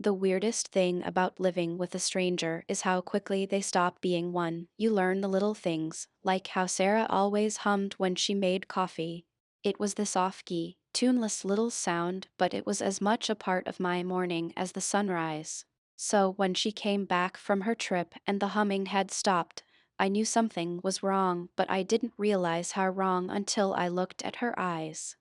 The weirdest thing about living with a stranger is how quickly they stop being one. You learn the little things, like how Sarah always hummed when she made coffee. It was this off key, tuneless little sound, but it was as much a part of my morning as the sunrise. So when she came back from her trip and the humming had stopped, I knew something was wrong, but I didn't realize how wrong until I looked at her eyes.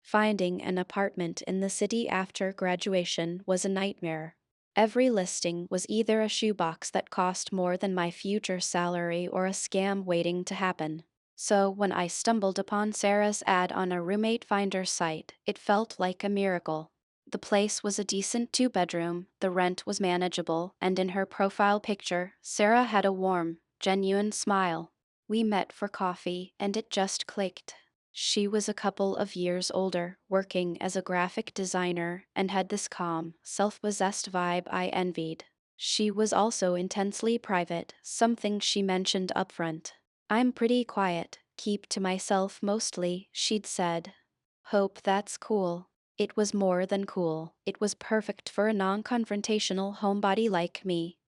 Finding an apartment in the city after graduation was a nightmare. Every listing was either a shoebox that cost more than my future salary or a scam waiting to happen. So when I stumbled upon Sarah's ad on a roommate finder site, it felt like a miracle. The place was a decent two-bedroom, the rent was manageable, and in her profile picture, Sarah had a warm, genuine smile. We met for coffee, and it just clicked. She was a couple of years older, working as a graphic designer, and had this calm, self-possessed vibe I envied. She was also intensely private, something she mentioned upfront. "I'm pretty quiet, keep to myself mostly," she'd said. "Hope that's cool." It was more than cool. It was perfect for a non-confrontational homebody like me.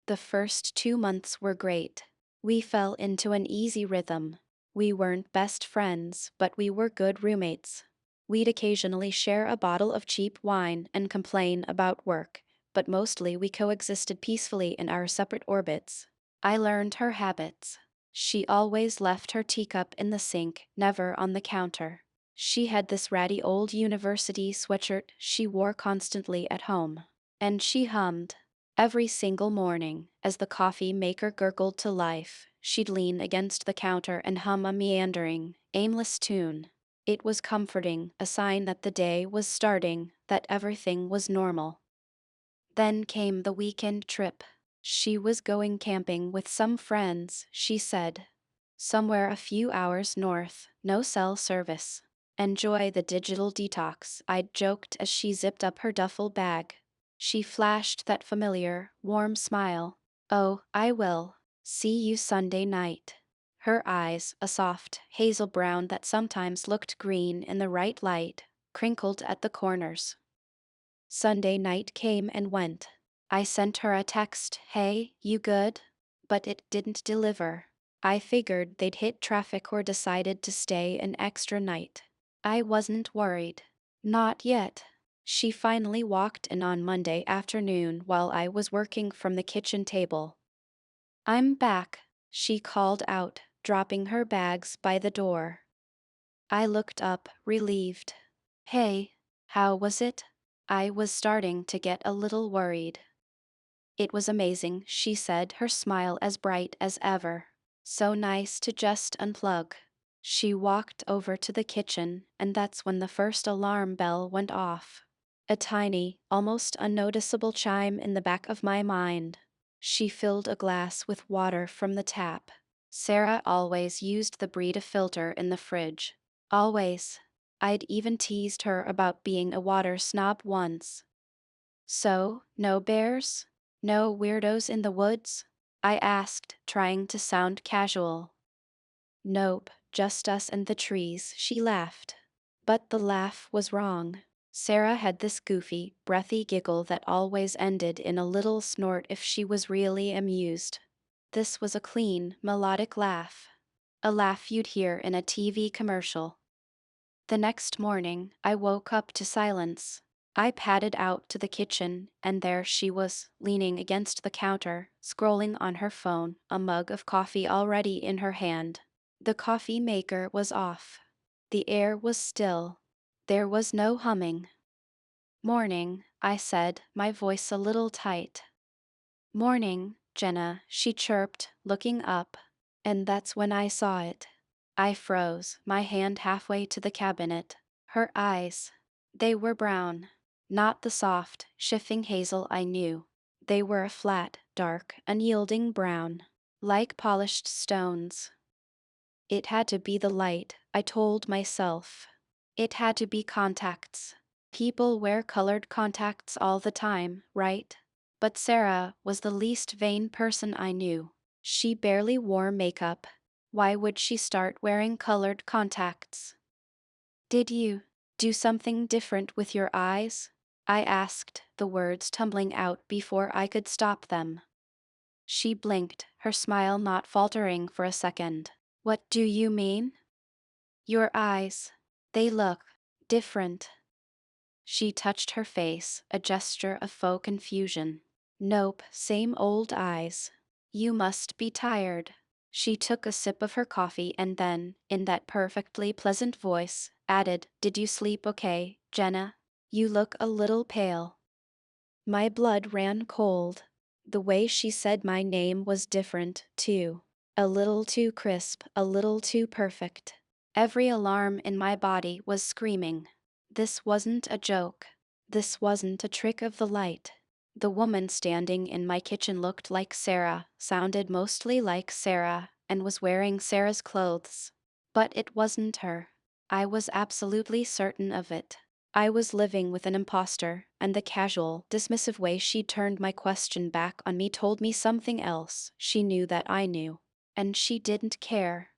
The first 2 months were great. We fell into an easy rhythm. We weren't best friends, but we were good roommates. We'd occasionally share a bottle of cheap wine and complain about work, but mostly we coexisted peacefully in our separate orbits. I learned her habits. She always left her teacup in the sink, never on the counter. She had this ratty old university sweatshirt she wore constantly at home. And she hummed. Every single morning, as the coffee maker gurgled to life, she'd lean against the counter and hum a meandering, aimless tune. It was comforting, a sign that the day was starting, that everything was normal. Then came the weekend trip. She was going camping with some friends, she said. Somewhere a few hours north, no cell service. "Enjoy the digital detox," I'd joked as she zipped up her duffel bag. She flashed that familiar, warm smile. "Oh, I will. See you Sunday night." Her eyes, a soft, hazel brown that sometimes looked green in the right light, crinkled at the corners. Sunday night came and went. I sent her a text, "Hey, you good?" But it didn't deliver. I figured they'd hit traffic or decided to stay an extra night. I wasn't worried. Not yet. She finally walked in on Monday afternoon while I was working from the kitchen table. "I'm back," she called out, dropping her bags by the door. I looked up, relieved. "Hey, how was it?" I was starting to get a little worried. "It was amazing," she said, her smile as bright as ever. "So nice to just unplug." She walked over to the kitchen, and that's when the first alarm bell went off. A tiny, almost unnoticeable chime in the back of my mind. She filled a glass with water from the tap. Sarah always used the Brita filter in the fridge. Always. I'd even teased her about being a water snob once. "So, no bears? No weirdos in the woods?" I asked, trying to sound casual. "Nope, just us and the trees," she laughed. But the laugh was wrong. Sarah had this goofy, breathy giggle that always ended in a little snort if she was really amused. This was a clean, melodic laugh. A laugh you'd hear in a TV commercial. The next morning, I woke up to silence. I padded out to the kitchen, and there she was, leaning against the counter, scrolling on her phone, a mug of coffee already in her hand. The coffee maker was off. The air was still. There was no humming. "Morning," I said, my voice a little tight. "Morning, Jenna," she chirped, looking up. And that's when I saw it. I froze, my hand halfway to the cabinet. Her eyes. They were brown. Not the soft, shifting hazel I knew. They were a flat, dark, unyielding brown. Like polished stones. It had to be the light, I told myself. It had to be contacts. People wear colored contacts all the time, right? But Sarah was the least vain person I knew. She barely wore makeup. Why would she start wearing colored contacts? "Did you do something different with your eyes?" I asked, the words tumbling out before I could stop them. She blinked, her smile not faltering for a second. What do you mean? Your eyes. They look different. She touched her face, a gesture of faux confusion. Nope, same old eyes. You must be tired. She took a sip of her coffee and then, in that perfectly pleasant voice, added, Did you sleep okay, Jenna? You look a little pale. My blood ran cold. The way she said my name was different, too. A little too crisp, a little too perfect. Every alarm in my body was screaming. This wasn't a joke. This wasn't a trick of the light. The woman standing in my kitchen looked like Sarah, sounded mostly like Sarah, and was wearing Sarah's clothes. But it wasn't her. I was absolutely certain of it. I was living with an imposter, and the casual, dismissive way she turned my question back on me told me something else. She knew that I knew. And she didn't care.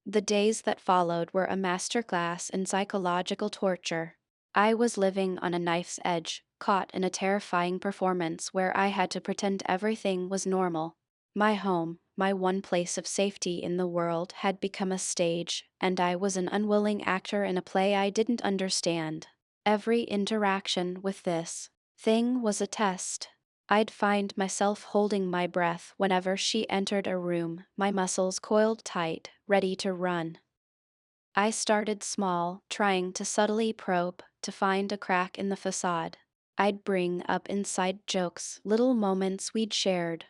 The days that followed were a masterclass in psychological torture. I was living on a knife's edge, caught in a terrifying performance where I had to pretend everything was normal. My home, my one place of safety in the world, had become a stage, and I was an unwilling actor in a play I didn't understand. Every interaction with this thing was a test. I'd find myself holding my breath whenever she entered a room, my muscles coiled tight, ready to run. I started small, trying to subtly probe, to find a crack in the facade. I'd bring up inside jokes, little moments we'd shared.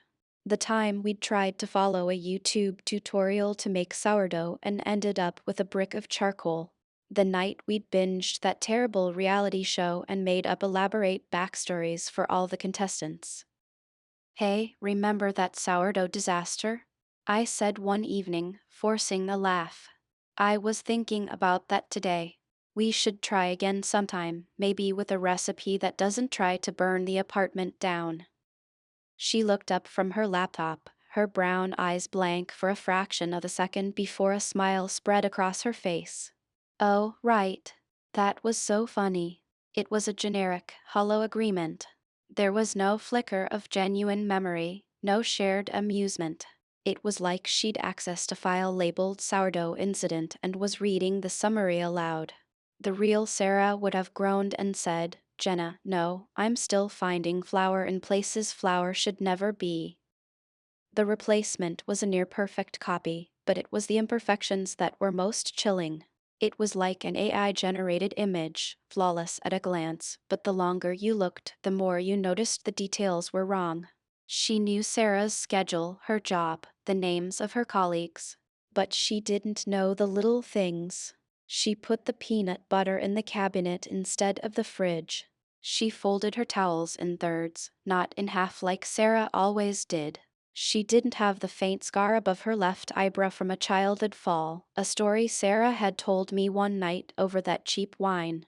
The time we'd tried to follow a YouTube tutorial to make sourdough and ended up with a brick of charcoal. The night we'd binged that terrible reality show and made up elaborate backstories for all the contestants. Hey, remember that sourdough disaster? I said one evening, forcing a laugh. I was thinking about that today. We should try again sometime, maybe with a recipe that doesn't try to burn the apartment down. She looked up from her laptop, her brown eyes blank for a fraction of a second before a smile spread across her face. Oh, right. That was so funny. It was a generic, hollow agreement. There was no flicker of genuine memory, no shared amusement. It was like she'd accessed a file labeled Sourdough Incident and was reading the summary aloud. The real Sarah would have groaned and said, Jenna, no, I'm still finding flour in places flour should never be. The replacement was a near perfect copy, but it was the imperfections that were most chilling. It was like an AI generated image, flawless at a glance, but the longer you looked, the more you noticed the details were wrong. She knew Sarah's schedule, her job, the names of her colleagues. But she didn't know the little things. She put the peanut butter in the cabinet instead of the fridge. She folded her towels in thirds, not in half like Sarah always did. She didn't have the faint scar above her left eyebrow from a childhood fall, a story Sarah had told me one night over that cheap wine.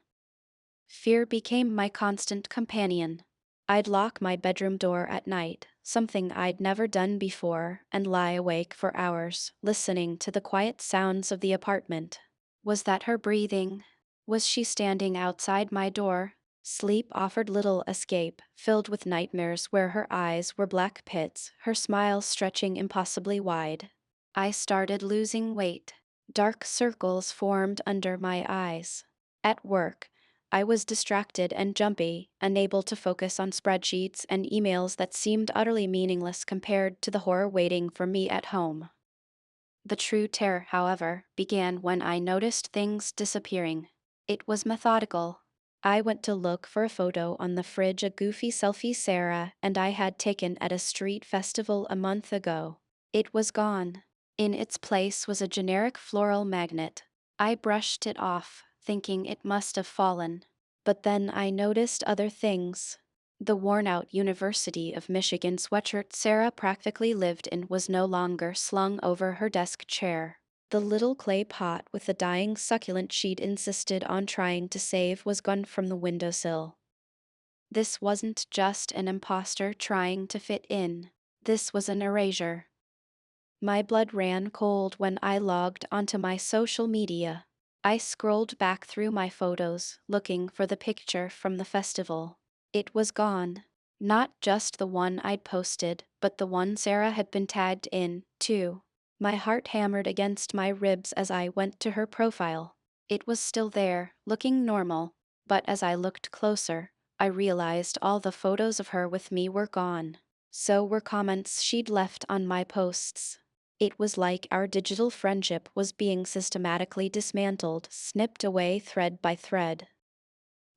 Fear became my constant companion. I'd lock my bedroom door at night, something I'd never done before, and lie awake for hours, listening to the quiet sounds of the apartment. Was that her breathing? Was she standing outside my door? Sleep offered little escape, filled with nightmares where her eyes were black pits, her smile stretching impossibly wide. I started losing weight. Dark circles formed under my eyes. At work, I was distracted and jumpy, unable to focus on spreadsheets and emails that seemed utterly meaningless compared to the horror waiting for me at home. The true terror, however, began when I noticed things disappearing. It was methodical. I went to look for a photo on the fridge, a goofy selfie Sarah and I had taken at a street festival a month ago. It was gone. In its place was a generic floral magnet. I brushed it off, thinking it must have fallen. But then I noticed other things. The worn-out University of Michigan sweatshirt Sarah practically lived in was no longer slung over her desk chair. The little clay pot with the dying succulent she'd insisted on trying to save was gone from the windowsill. This wasn't just an imposter trying to fit in. This was an erasure. My blood ran cold when I logged onto my social media. I scrolled back through my photos, looking for the picture from the festival. It was gone. Not just the one I'd posted, but the one Sarah had been tagged in, too. My heart hammered against my ribs as I went to her profile. It was still there, looking normal, but as I looked closer, I realized all the photos of her with me were gone. So were comments she'd left on my posts. It was like our digital friendship was being systematically dismantled, snipped away thread by thread.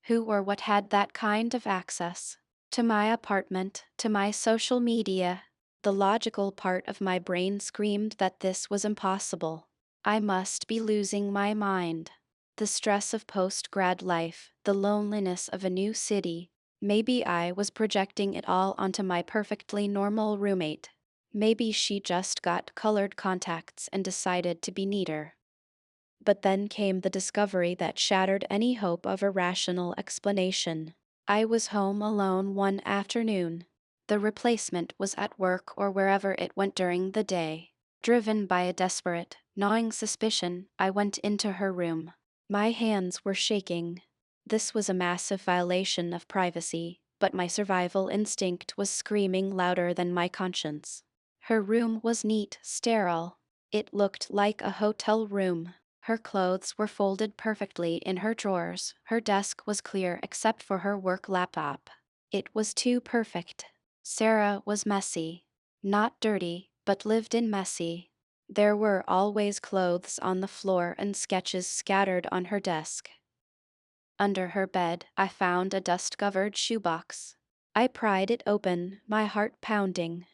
Who or what had that kind of access? To my apartment, to my social media. The logical part of my brain screamed that this was impossible. I must be losing my mind. The stress of post grad life, the loneliness of a new city. Maybe I was projecting it all onto my perfectly normal roommate. Maybe she just got colored contacts and decided to be neater. But then came the discovery that shattered any hope of a rational explanation. I was home alone one afternoon. The replacement was at work or wherever it went during the day. Driven by a desperate, gnawing suspicion, I went into her room. My hands were shaking. This was a massive violation of privacy, but my survival instinct was screaming louder than my conscience. Her room was neat, sterile. It looked like a hotel room. Her clothes were folded perfectly in her drawers, her desk was clear except for her work laptop. It was too perfect. Sarah was messy. Not dirty, but lived in messy. There were always clothes on the floor and sketches scattered on her desk. Under her bed, I found a dust-covered shoebox. I pried it open, my heart pounding.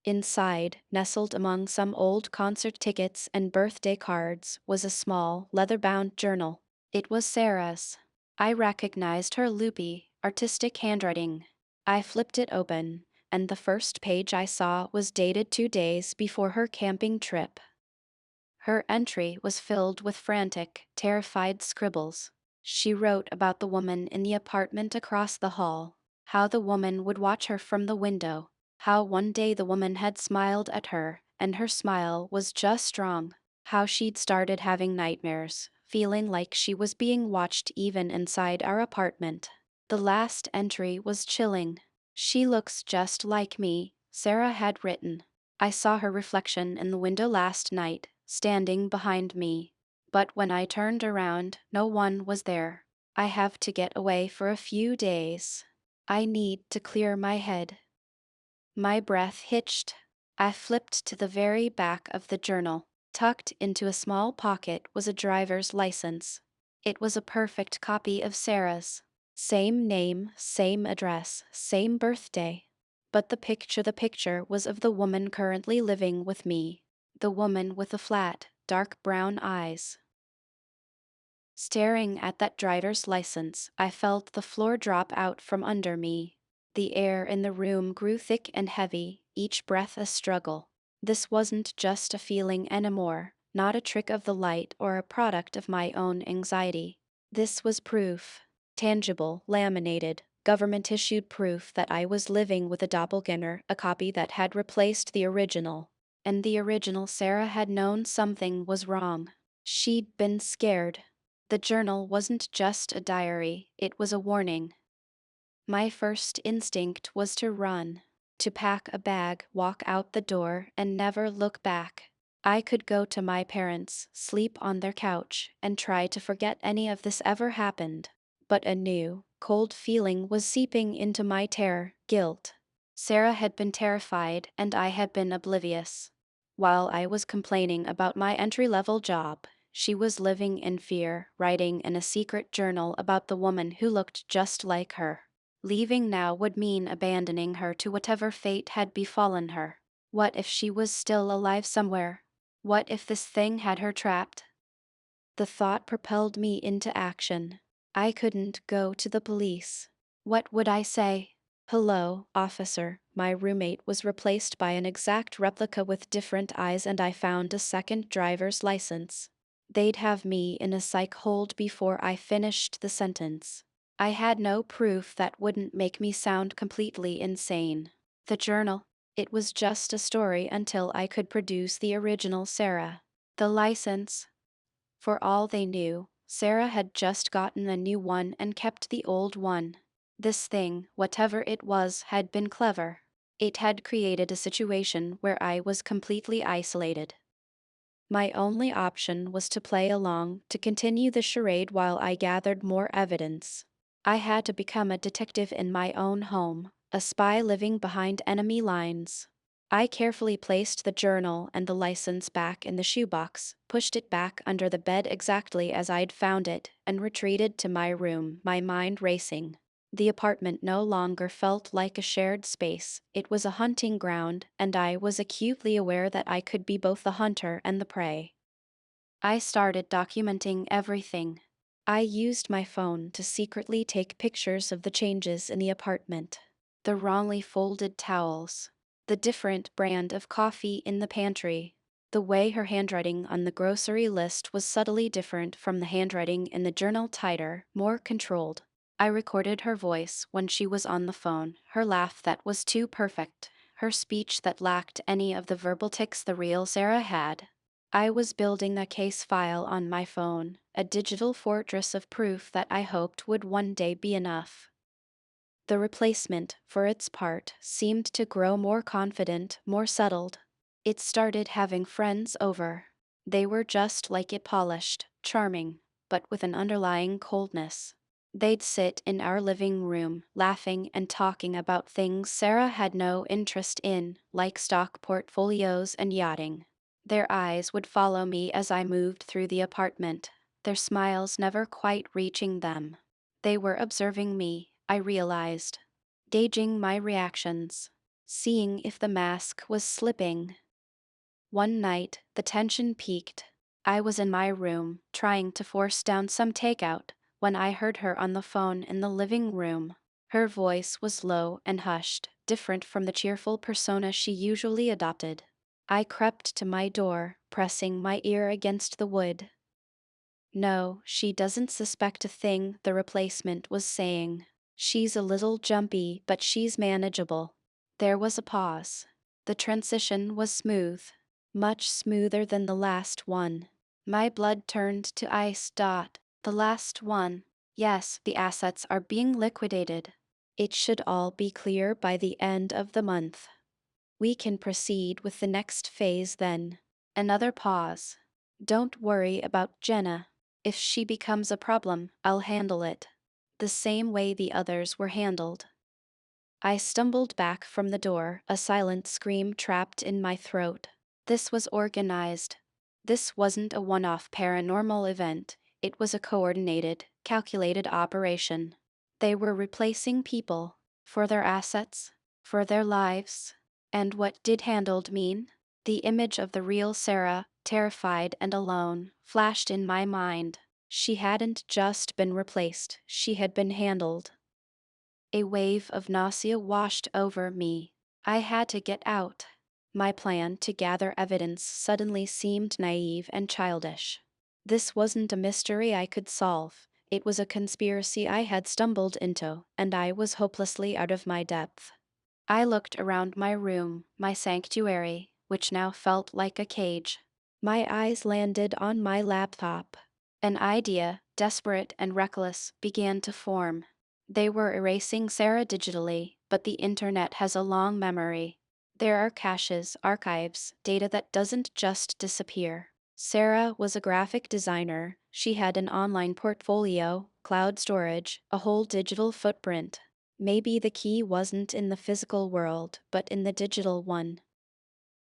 Inside, nestled among some old concert tickets and birthday cards, was a small, leather-bound journal. It was Sarah's. I recognized her loopy, artistic handwriting. I flipped it open, and the first page I saw was dated 2 days before her camping trip. Her entry was filled with frantic, terrified scribbles. She wrote about the woman in the apartment across the hall, how the woman would watch her from the window, how one day the woman had smiled at her, and her smile was just wrong, how she'd started having nightmares, feeling like she was being watched even inside our apartment. The last entry was chilling. She looks just like me, Sarah had written. I saw her reflection in the window last night, standing behind me. But when I turned around, no one was there. I have to get away for a few days. I need to clear my head. My breath hitched. I flipped to the very back of the journal. Tucked into a small pocket was a driver's license. It was a perfect copy of Sarah's. Same name, same address, same birthday. But the picture was of the woman currently living with me. The woman with the flat, dark brown eyes. Staring at that driver's license, I felt the floor drop out from under me. The air in the room grew thick and heavy, each breath a struggle. This wasn't just a feeling anymore, not a trick of the light or a product of my own anxiety. This was proof. Tangible, laminated, government-issued proof that I was living with a doppelganger, a copy that had replaced the original. And the original Sarah had known something was wrong. She'd been scared. The journal wasn't just a diary, it was a warning. My first instinct was to run, to pack a bag, walk out the door, and never look back. I could go to my parents, sleep on their couch, and try to forget any of this ever happened. But a new, cold feeling was seeping into my terror, guilt. Sarah had been terrified, and I had been oblivious. While I was complaining about my entry-level job, she was living in fear, writing in a secret journal about the woman who looked just like her. Leaving now would mean abandoning her to whatever fate had befallen her. What if she was still alive somewhere? What if this thing had her trapped? The thought propelled me into action. I couldn't go to the police. What would I say? Hello, officer. My roommate was replaced by an exact replica with different eyes, and I found a second driver's license. They'd have me in a psych hold before I finished the sentence. I had no proof that wouldn't make me sound completely insane. The journal. It was just a story until I could produce the original Sarah. The license. For all they knew, Sarah had just gotten a new one and kept the old one. This thing, whatever it was, had been clever. It had created a situation where I was completely isolated. My only option was to play along, to continue the charade while I gathered more evidence. I had to become a detective in my own home, a spy living behind enemy lines. I carefully placed the journal and the license back in the shoebox, pushed it back under the bed exactly as I'd found it, and retreated to my room, my mind racing. The apartment no longer felt like a shared space, it was a hunting ground, and I was acutely aware that I could be both the hunter and the prey. I started documenting everything. I used my phone to secretly take pictures of the changes in the apartment. The wrongly folded towels. The different brand of coffee in the pantry. The way her handwriting on the grocery list was subtly different from the handwriting in the journal, tighter, more controlled. I recorded her voice when she was on the phone, her laugh that was too perfect, her speech that lacked any of the verbal tics the real Sarah had. I was building a case file on my phone, a digital fortress of proof that I hoped would one day be enough. The replacement, for its part, seemed to grow more confident, more settled. It started having friends over. They were just like it, polished, charming, but with an underlying coldness. They'd sit in our living room, laughing and talking about things Sarah had no interest in, like stock portfolios and yachting. Their eyes would follow me as I moved through the apartment, their smiles never quite reaching them. They were observing me, I realized, gauging my reactions, seeing if the mask was slipping. One night, the tension peaked. I was in my room, trying to force down some takeout, when I heard her on the phone in the living room. Her voice was low and hushed, different from the cheerful persona she usually adopted. I crept to my door, pressing my ear against the wood. "No, she doesn't suspect a thing," the replacement was saying. "She's a little jumpy, but she's manageable." There was a pause. The transition was smooth, much smoother than the last one. My blood turned to ice. The last one. Yes, the assets are being liquidated. It should all be clear by the end of the month. We can proceed with the next phase then. Another pause. "Don't worry about Jenna. If she becomes a problem, I'll handle it. The same way the others were handled." I stumbled back from the door, a silent scream trapped in my throat. This was organized. This wasn't a one-off paranormal event, it was a coordinated, calculated operation. They were replacing people, for their assets, for their lives. And what did handled mean? The image of the real Sarah, terrified and alone, flashed in my mind. She hadn't just been replaced, she had been handled. A wave of nausea washed over me. I had to get out. My plan to gather evidence suddenly seemed naive and childish. This wasn't a mystery I could solve. It was a conspiracy I had stumbled into, and I was hopelessly out of my depth. I looked around my room, my sanctuary, which now felt like a cage. My eyes landed on my laptop. An idea, desperate and reckless, began to form. They were erasing Sarah digitally, but the internet has a long memory. There are caches, archives, data that doesn't just disappear. Sarah was a graphic designer. She had an online portfolio, cloud storage, a whole digital footprint. Maybe the key wasn't in the physical world, but in the digital one.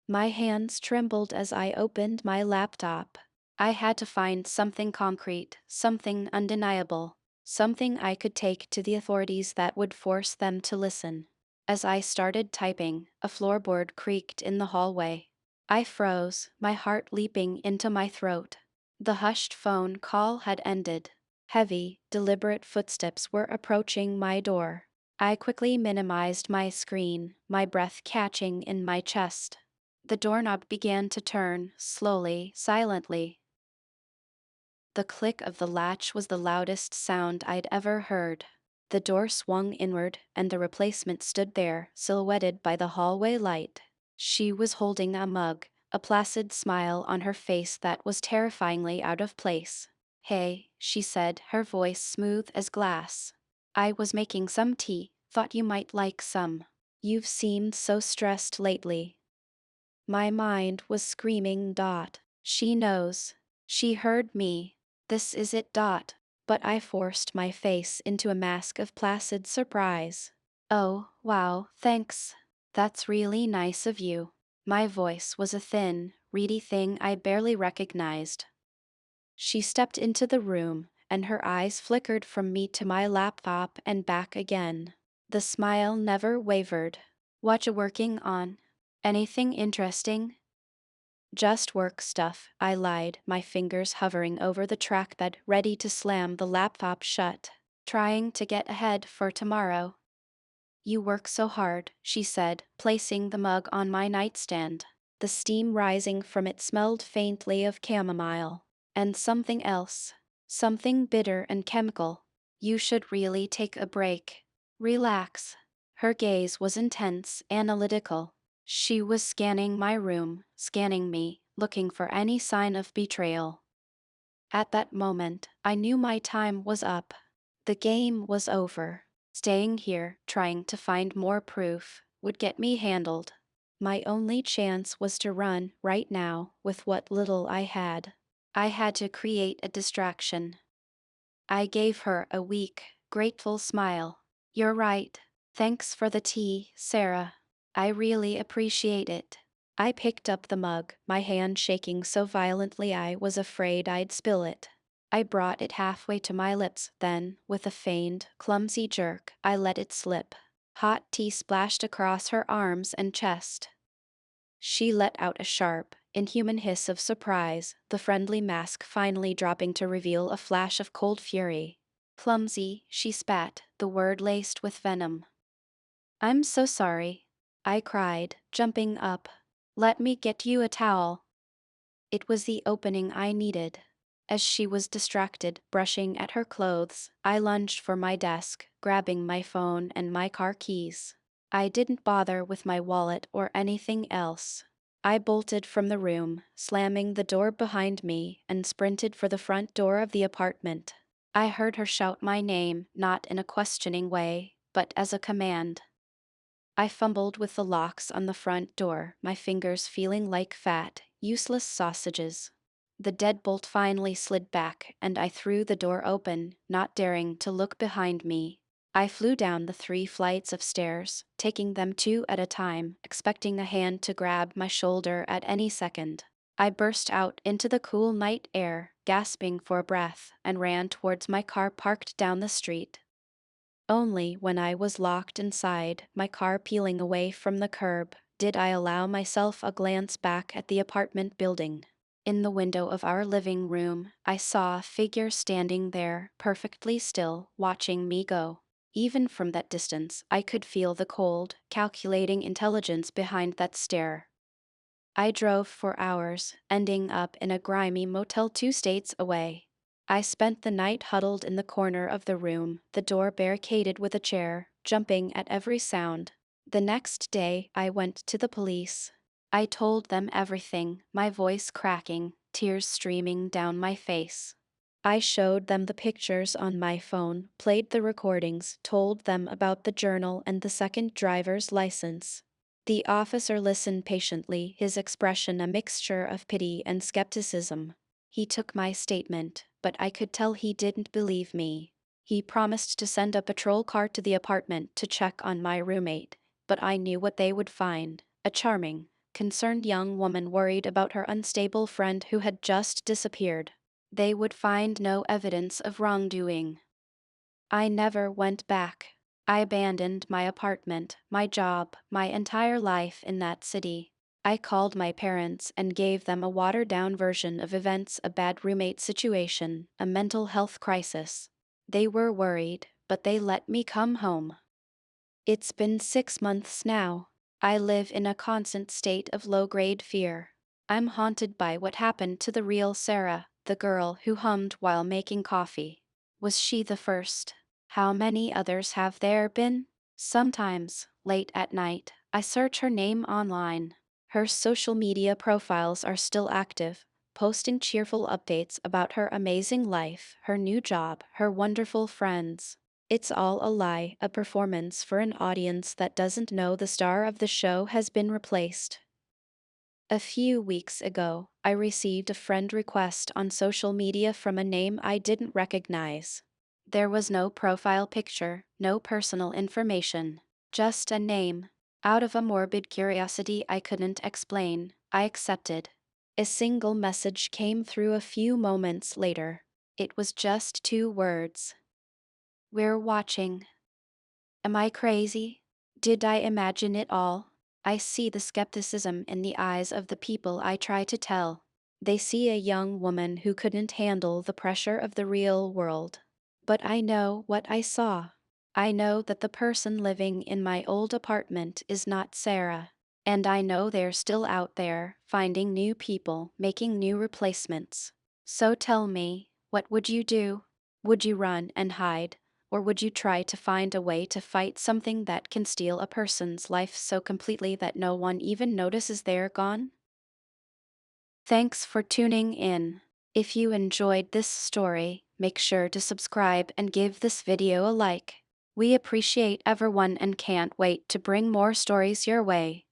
My hands trembled as I opened my laptop. I had to find something concrete, something undeniable, something I could take to the authorities that would force them to listen. As I started typing, a floorboard creaked in the hallway. I froze, my heart leaping into my throat. The hushed phone call had ended. Heavy, deliberate footsteps were approaching my door. I quickly minimized my screen, my breath catching in my chest. The doorknob began to turn, slowly, silently. The click of the latch was the loudest sound I'd ever heard. The door swung inward, and the replacement stood there, silhouetted by the hallway light. She was holding a mug, a placid smile on her face that was terrifyingly out of place. Hey, she said, her voice smooth as glass. I was making some tea, thought you might like some. You've seemed so stressed lately. My mind was screaming. She knows. She heard me. This is it. But I forced my face into a mask of placid surprise. Oh, wow, thanks. That's really nice of you. My voice was a thin, reedy thing I barely recognized. She stepped into the room, and her eyes flickered from me to my laptop and back again. The smile never wavered. What you working on? Anything interesting? Just work stuff, I lied, my fingers hovering over the trackpad ready to slam the laptop shut. Trying to get ahead for tomorrow. You work so hard, she said, placing the mug on my nightstand. The steam rising from it smelled faintly of chamomile. And something else. Something bitter and chemical. You should really take a break. Relax. Her gaze was intense, analytical. She was scanning my room, scanning me, looking for any sign of betrayal. At that moment, I knew my time was up. The game was over. Staying here, trying to find more proof, would get me handled. My only chance was to run right now with what little I had. I had to create a distraction. I gave her a weak, grateful smile. You're right. Thanks for the tea, Sarah. I really appreciate it. I picked up the mug, my hand shaking so violently I was afraid I'd spill it. I brought it halfway to my lips, then, with a feigned, clumsy jerk, I let it slip. Hot tea splashed across her arms and chest. She let out a sharp, inhuman hiss of surprise, the friendly mask finally dropping to reveal a flash of cold fury. Clumsy, she spat, the word laced with venom. I'm so sorry. I cried, jumping up. Let me get you a towel. It was the opening I needed. As she was distracted, brushing at her clothes, I lunged for my desk, grabbing my phone and my car keys. I didn't bother with my wallet or anything else. I bolted from the room, slamming the door behind me, and sprinted for the front door of the apartment. I heard her shout my name, not in a questioning way, but as a command. I fumbled with the locks on the front door, my fingers feeling like fat, useless sausages. The deadbolt finally slid back, and I threw the door open, not daring to look behind me. I flew down the 3 flights of stairs, taking them 2 at a time, expecting a hand to grab my shoulder at any second. I burst out into the cool night air, gasping for breath, and ran towards my car parked down the street. Only when I was locked inside, my car peeling away from the curb, did I allow myself a glance back at the apartment building. In the window of our living room, I saw a figure standing there, perfectly still, watching me go. Even from that distance, I could feel the cold, calculating intelligence behind that stare. I drove for hours, ending up in a grimy motel 2 states away. I spent the night huddled in the corner of the room, the door barricaded with a chair, jumping at every sound. The next day, I went to the police. I told them everything, my voice cracking, tears streaming down my face. I showed them the pictures on my phone, played the recordings, told them about the journal and the second driver's license. The officer listened patiently, his expression a mixture of pity and skepticism. He took my statement, but I could tell he didn't believe me. He promised to send a patrol car to the apartment to check on my roommate, but I knew what they would find: a charming, concerned young woman worried about her unstable friend who had just disappeared. They would find no evidence of wrongdoing. I never went back. I abandoned my apartment, my job, my entire life in that city. I called my parents and gave them a watered-down version of events: a bad roommate situation, a mental health crisis. They were worried, but they let me come home. It's been 6 months now. I live in a constant state of low-grade fear. I'm haunted by what happened to the real Sarah, the girl who hummed while making coffee. Was she the first? How many others have there been? Sometimes, late at night, I search her name online. Her social media profiles are still active, posting cheerful updates about her amazing life, her new job, her wonderful friends. It's all a lie, a performance for an audience that doesn't know the star of the show has been replaced. A few weeks ago, I received a friend request on social media from a name I didn't recognize. There was no profile picture, no personal information, just a name. Out of a morbid curiosity I couldn't explain, I accepted. A single message came through a few moments later. It was just 2 words. "We're watching." Am I crazy? Did I imagine it all? I see the skepticism in the eyes of the people I try to tell. They see a young woman who couldn't handle the pressure of the real world. But I know what I saw. I know that the person living in my old apartment is not Sarah. And I know they're still out there, finding new people, making new replacements. So tell me, what would you do? Would you run and hide? Or would you try to find a way to fight something that can steal a person's life so completely that no one even notices they're gone? Thanks for tuning in. If you enjoyed this story, make sure to subscribe and give this video a like. We appreciate everyone and can't wait to bring more stories your way.